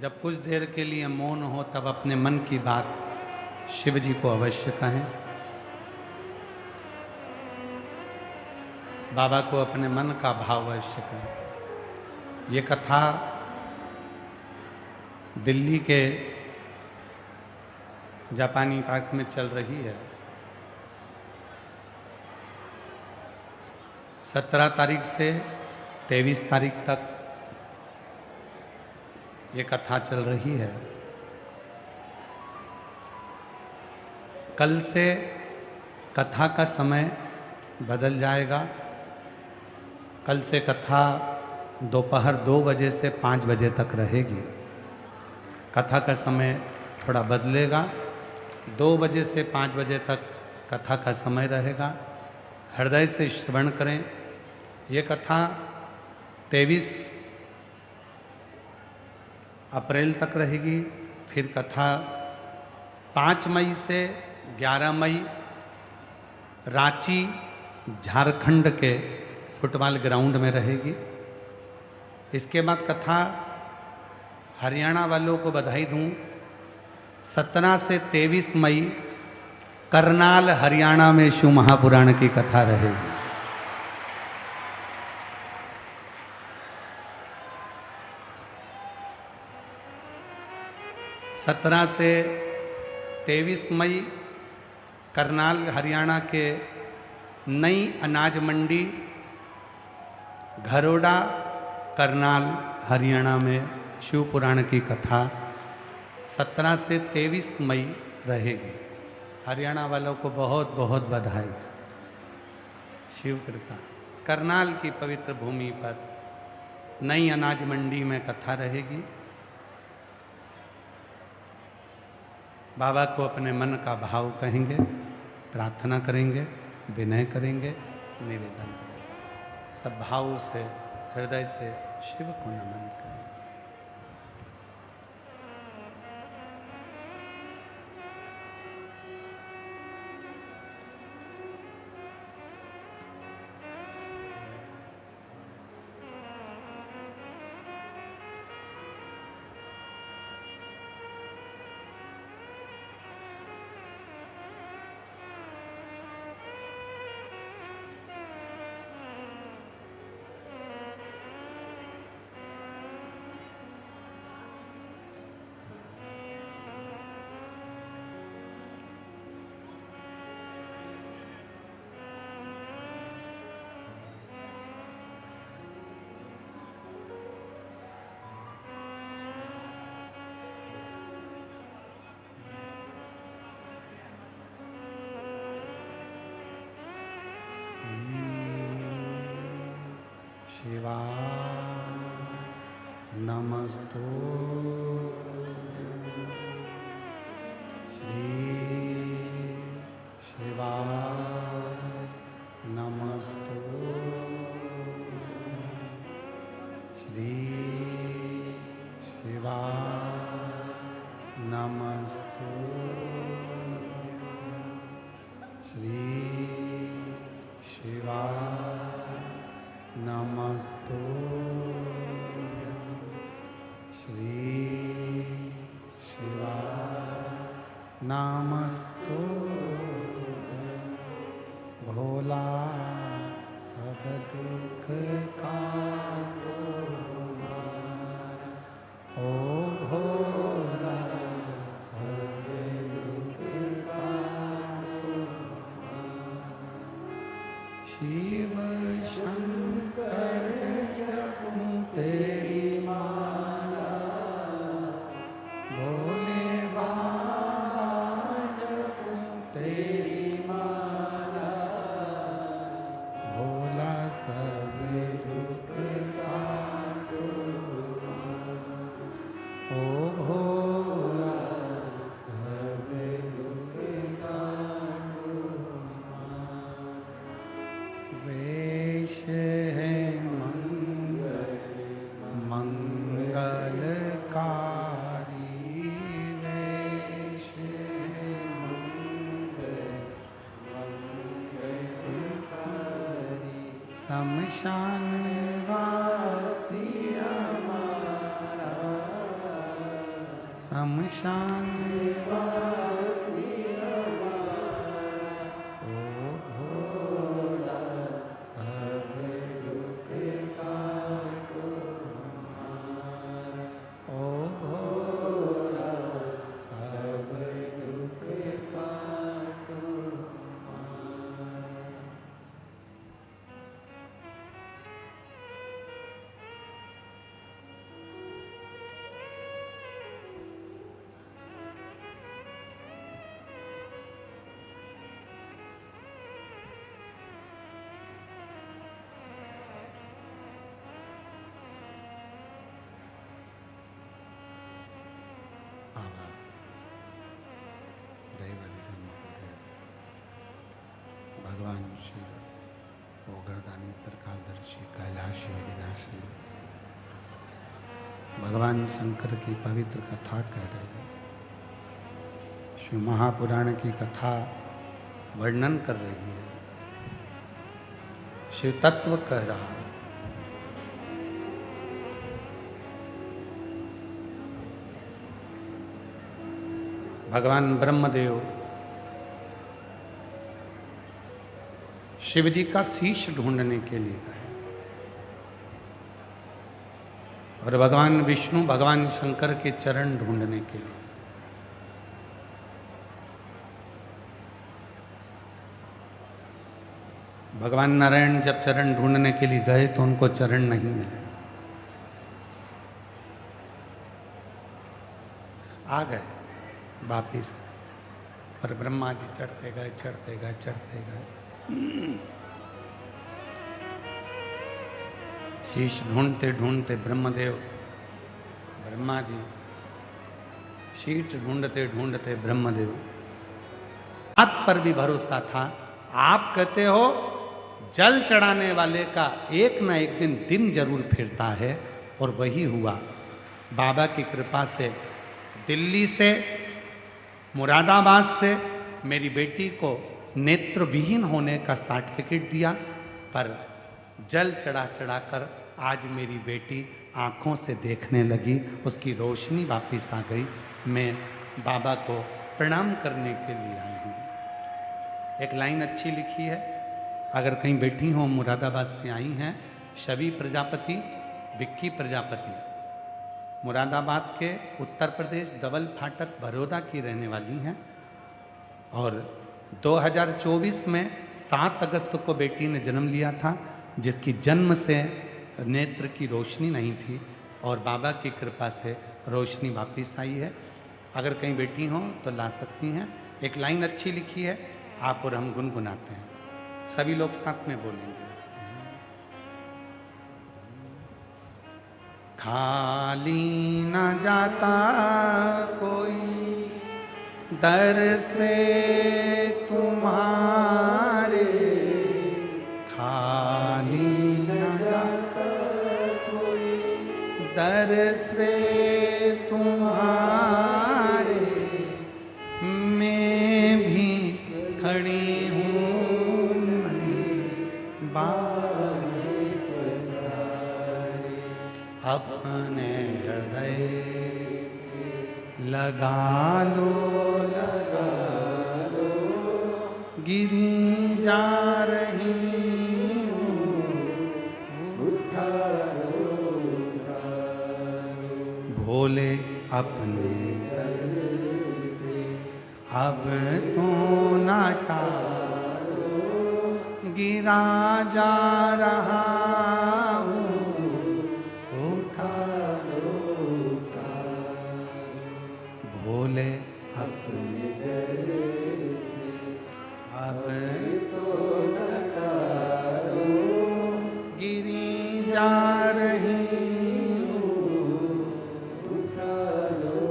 जब कुछ देर के लिए मौन हो तब अपने मन की बात शिव जी को अवश्य कहें। बाबा को अपने मन का भाव अवश्य कहें। ये कथा दिल्ली के जापानी पार्क में चल रही है। 17 तारीख से 23 तारीख तक ये कथा चल रही है। कल से कथा का समय बदल जाएगा। कल से कथा दोपहर 2 बजे से 5 बजे तक रहेगी। कथा का समय थोड़ा बदलेगा। 2 बजे से 5 बजे तक कथा का समय रहेगा। हृदय से श्रवण करें। ये कथा 23 अप्रैल तक रहेगी। फिर कथा 5 मई से 11 मई रांची झारखंड के फुटबॉल ग्राउंड में रहेगी। इसके बाद कथा हरियाणा वालों को बधाई दूं, 17 से 23 मई करनाल हरियाणा में शिव महापुराण की कथा रहेगी। सत्रह से 23 मई करनाल हरियाणा के नई अनाज मंडी घरोडा करनाल हरियाणा में शिव पुराण की कथा 17 से 23 मई रहेगी। हरियाणा वालों को बहुत बहुत बधाई। शिव कृपा। करनाल की पवित्र भूमि पर नई अनाज मंडी में कथा रहेगी। बाबा को अपने मन का भाव कहेंगे, प्रार्थना करेंगे, विनय करेंगे, निवेदन करेंगे। सब भाव से हृदय से शिव को नमन करें। शिवाय नमस्तुभ्यं श्री शिवाय नमस्तुभ्यं श्री शिवाय नमस्तुभ्यं श्री शिवाय नमस्तुभ्यं श्री शिवाय नमस्तुभ्यं भोला सब दुख का ओ भोला सब दुख का शिव शंकर जपूं तेरी माला भोले बाबा जपूं तेरी माला भोला सब दुख काटो ओ भोला सब दुख काटो वेश है मंगलकारी वेश है मंगलकारी शमशान वासी हमारा शमशान वासी हमारा ओ भोला सब दुख काटो हमारा ओ भोला सब दुख काटो हमारा। बाबा दैवाधिदेव महादेव भगवान शिव ओगरदानी त्रिकालदर्शी कैलाशी विनाशी भगवान शंकर की पवित्र कथा कह रहे हैं। शिव महापुराण की कथा वर्णन कर रही है, शिव तत्व कह रहा है। भगवान ब्रह्मदेव शिव जी का शीश ढूंढने के लिए गए और भगवान विष्णु भगवान शंकर के चरण ढूंढने के लिए। भगवान नारायण जब चरण ढूंढने के लिए गए तो उनको चरण नहीं मिले, आ गए वापिस, पर ब्रह्मा जी चढ़ते गए चढ़ते गए चढ़ते गए। शीश ढूंढते ढूंढते ब्रह्मा जी शीश ढूंढते ढूंढते ब्रह्मदेव आप पर भी भरोसा था। आप कहते हो जल चढ़ाने वाले का एक ना एक दिन जरूर फिरता है, और वही हुआ। बाबा की कृपा से दिल्ली से मुरादाबाद से मेरी बेटी को नेत्रविहीन होने का सर्टिफिकेट दिया, पर जल चढ़ा चढ़ाकर आज मेरी बेटी आँखों से देखने लगी, उसकी रोशनी वापस आ गई। मैं बाबा को प्रणाम करने के लिए आई हूँ। एक लाइन अच्छी लिखी है, अगर कहीं बैठी हो मुरादाबाद से आई हैं, शबी प्रजापति, विक्की प्रजापति, मुरादाबाद के उत्तर प्रदेश डबल फाटक बड़ौदा की रहने वाली हैं, और 2024 में 7 अगस्त को बेटी ने जन्म लिया था, जिसकी जन्म से नेत्र की रोशनी नहीं थी, और बाबा की कृपा से रोशनी वापस आई है। अगर कहीं बैठी हों तो ला सकती हैं। एक लाइन अच्छी लिखी है, आप और हम गुनगुनाते हैं, सभी लोग साथ में बोलेंगे। खाली न जाता कोई दर से तुम्हारे, खाली न जाता कोई दर से तुम्हारे, मैं भी खड़ी हूँ बारे पसारे, अपने हृदय लगा लो गिरी जा रही हूँ, उठा लो भोले अपने दर से अब तो ना टालो, गिरा जा रहा हूँ, उठा लो भोले अपने दर से अब तो न टालो, गिरी जा रही हूँ, उठा लो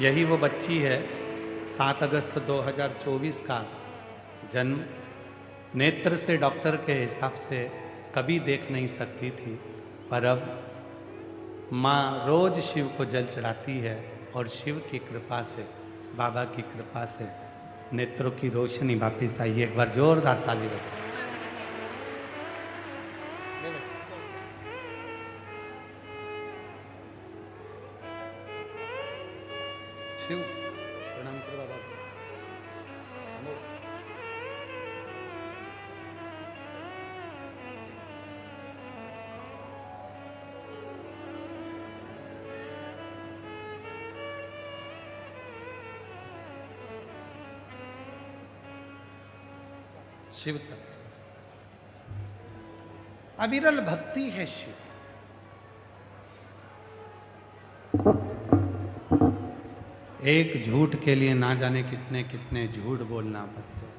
यही वो बच्ची है 7 अगस्त 2024 का जन्म। नेत्र से डॉक्टर के हिसाब से कभी देख नहीं सकती थी, पर अब माँ रोज शिव को जल चढ़ाती है और शिव की कृपा से, बाबा की कृपा से नेत्रों की रोशनी वापिस आई है। एक बार जोरदार ताली बजाओ। शिव प्रणाम करो बाबा। शिव तत्व अविरल भक्ति है शिव। एक झूठ के लिए ना जाने कितने कितने झूठ बोलना पड़ते हैं,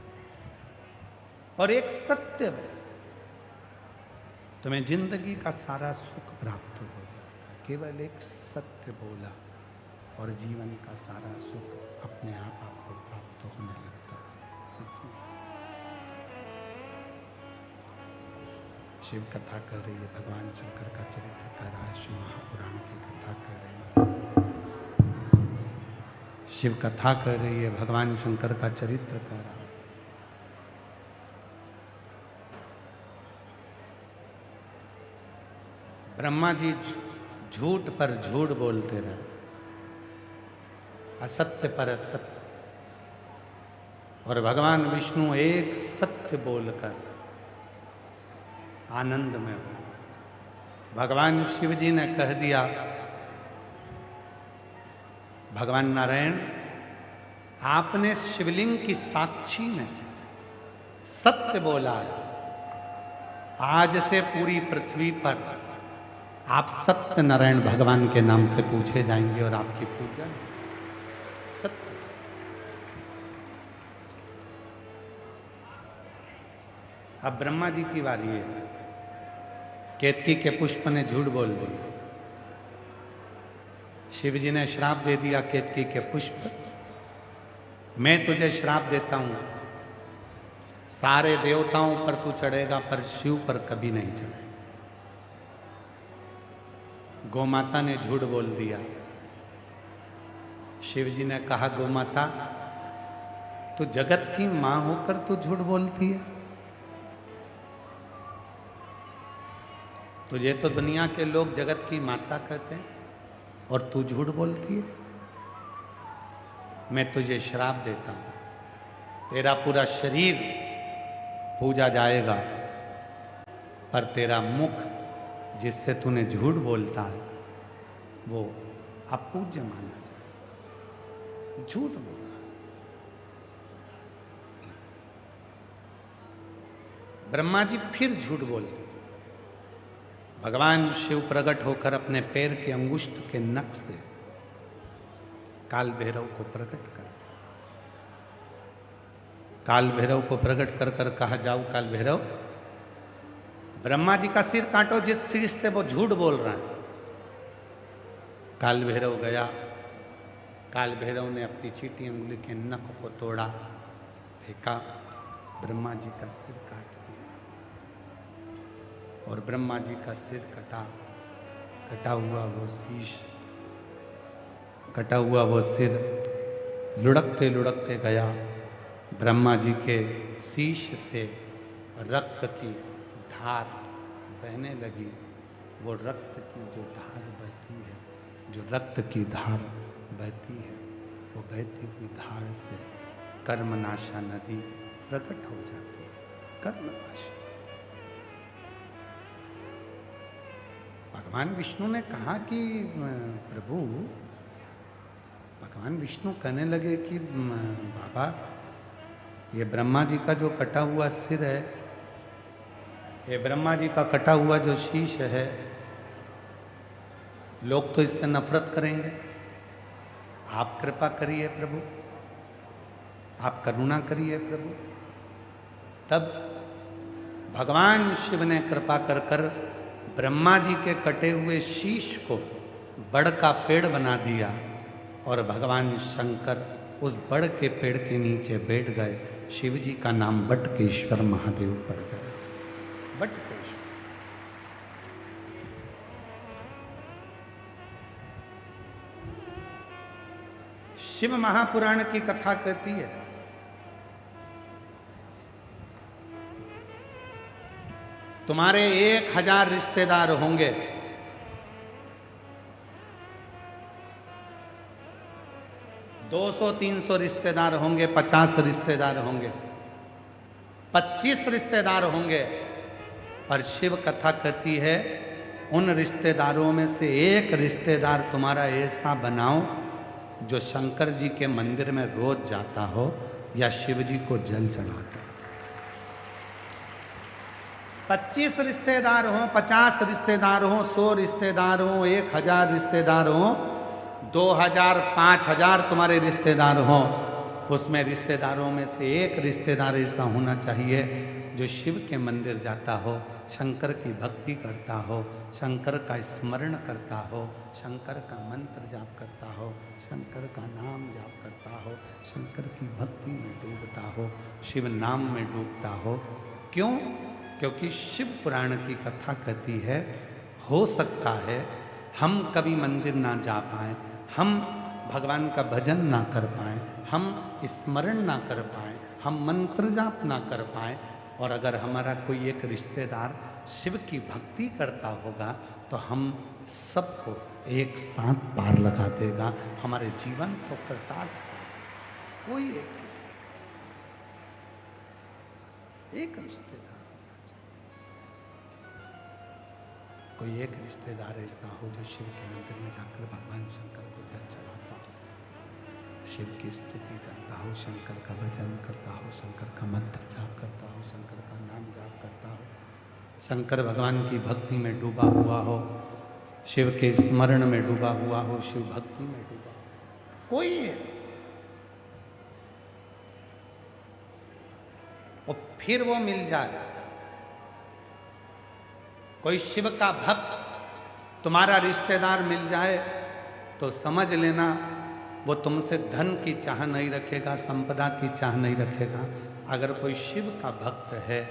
और एक सत्य है तुम्हें जिंदगी का सारा सुख प्राप्त हो जाता है। केवल एक सत्य बोला और जीवन का सारा सुख अपने आप आपको प्राप्त होने लगता है। शिव कथा कर रही है, भगवान शंकर का चरित्र कर रहा है, शिव महापुराण की कथा कर रही है, शिव कथा कर रही है, भगवान शंकर का चरित्र कर रहा है। ब्रह्मा जी झूठ पर झूठ बोलते रहे, असत्य पर असत्य, और भगवान विष्णु एक सत्य बोलकर आनंद में हो। भगवान शिव जी ने कह दिया, भगवान नारायण आपने शिवलिंग की साक्षी में सत्य बोला है, आज से पूरी पृथ्वी पर आप सत्य नारायण भगवान के नाम से पूछे जाएंगे और आपकी पूजा सत्य। अब ब्रह्मा जी की बारी है। केतकी के पुष्प ने झूठ बोल दिया, शिव जी ने श्राप दे दिया, केतकी के पुष्प मैं तुझे श्राप देता हूं, सारे देवताओं पर तू चढ़ेगा पर शिव पर कभी नहीं चढ़ेगा। गोमाता ने झूठ बोल दिया, शिव जी ने कहा गोमाता तू जगत की मां होकर तू झूठ बोलती है, तुझे तो दुनिया के लोग जगत की माता कहते हैं और तू झूठ बोलती है। मैं तुझे श्राप देता हूं, तेरा पूरा शरीर पूजा जाएगा पर तेरा मुख जिससे तूने झूठ बोलता है वो अपूज्य माना जाए। झूठ बोलना ब्रह्मा जी फिर झूठ बोलते। भगवान शिव प्रकट होकर अपने पैर के अंगुष्ठ के नख से काल भैरव को प्रकट कर दिया। काल भैरव को प्रकट कर कर कहा, जाओ काल भैरव, ब्रह्मा जी का सिर काटो जिस सिर से वो झूठ बोल रहा है। काल भैरव गया। काल भैरव ने अपनी चीटी अंगुली के नख को तोड़ा, फेंका, ब्रह्मा जी का सिर काट दिया। और ब्रह्मा जी का सिर कटा हुआ वो शीश, कटा हुआ वो सिर लुढ़कते लुढ़कते गया। ब्रह्मा जी के शीश से रक्त की धार बहने लगी। वो रक्त की जो धार बहती है, जो रक्त की धार बहती है, वो बहती हुई धार से कर्मनाशा नदी प्रकट हो जाती है। कर्मनाशा। भगवान विष्णु ने कहा कि प्रभु, भगवान विष्णु कहने लगे कि बाबा, ये ब्रह्मा जी का जो कटा हुआ सिर है, ये ब्रह्मा जी का कटा हुआ जो शीश है, लोग तो इससे नफरत करेंगे। आप कृपा करिए प्रभु, आप करुणा करिए प्रभु। तब भगवान शिव ने कृपा कर कर ब्रह्मा जी के कटे हुए शीश को बड़ का पेड़ बना दिया और भगवान शंकर उस बड़ के पेड़ के नीचे बैठ गए। शिव जी का नाम बटकेश्वर महादेव पड़ गया। बटकेश्वर। शिव महापुराण की कथा कहती है, तुम्हारे 1000 रिश्तेदार होंगे, दो 300 रिश्तेदार होंगे, 50 रिश्तेदार होंगे, 25 रिश्तेदार होंगे, पर शिव कथा कहती है उन रिश्तेदारों में से एक रिश्तेदार तुम्हारा ऐसा बनाओ जो शंकर जी के मंदिर में रोज जाता हो या शिव जी को जल चढ़ाता हो। 25 रिश्तेदार हो, 50 रिश्तेदार हो, 100 रिश्तेदार हो, 1000 रिश्तेदार हो, 2000, 5000 तुम्हारे रिश्तेदार हो, उसमें रिश्तेदारों में से एक रिश्तेदार ऐसा होना चाहिए जो शिव के मंदिर जाता हो, शंकर की भक्ति करता हो, शंकर का स्मरण करता हो, शंकर का मंत्र जाप करता हो, शंकर का नाम जाप करता हो, शंकर की भक्ति में डूबता हो, शिव नाम में डूबता हो। क्यों? क्योंकि शिव पुराण की कथा कहती है, हो सकता है हम कभी मंदिर ना जा पाएँ, हम भगवान का भजन ना कर पाएँ, हम स्मरण ना कर पाएँ, हम मंत्र जाप ना कर पाएँ, और अगर हमारा कोई एक रिश्तेदार शिव की भक्ति करता होगा तो हम सबको एक साथ पार लगा देगा, हमारे जीवन को कृतार्थ करेगा। कोई एक रिश्तेदार, कोई एक रिश्तेदार ऐसा हो जो शिव के मंदिर में जाकर भगवान शंकर को जल चढ़ाता हो, शिव की स्तुति करता हो, शंकर का भजन करता हो, शंकर का मंत्र जाप करता हो, शंकर का नाम जाप करता हो, शंकर भगवान की भक्ति में डूबा हुआ हो, शिव के स्मरण में डूबा हुआ हो, शिव भक्ति में डूबा हो। कोई है। और फिर वो मिल जाए, कोई शिव का भक्त तुम्हारा रिश्तेदार मिल जाए तो समझ लेना वो तुमसे धन की चाह नहीं रखेगा, संपदा की चाह नहीं रखेगा। अगर कोई शिव का भक्त है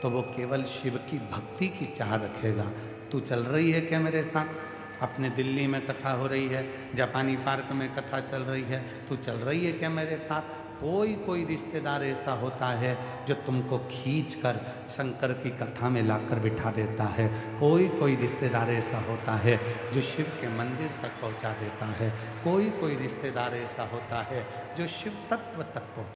तो वो केवल शिव की भक्ति की चाह रखेगा। तू चल रही है क्या मेरे साथ? अपने दिल्ली में कथा हो रही है, जापानी पार्क में कथा चल रही है, तू चल रही है क्या मेरे साथ? कोई रिश्तेदार ऐसा होता है जो तुमको खींच कर शंकर की कथा में लाकर बिठा देता है। कोई रिश्तेदार ऐसा होता है जो शिव के मंदिर तक पहुंचा देता है। कोई रिश्तेदार ऐसा होता है जो शिव तत्व तक पहुंचा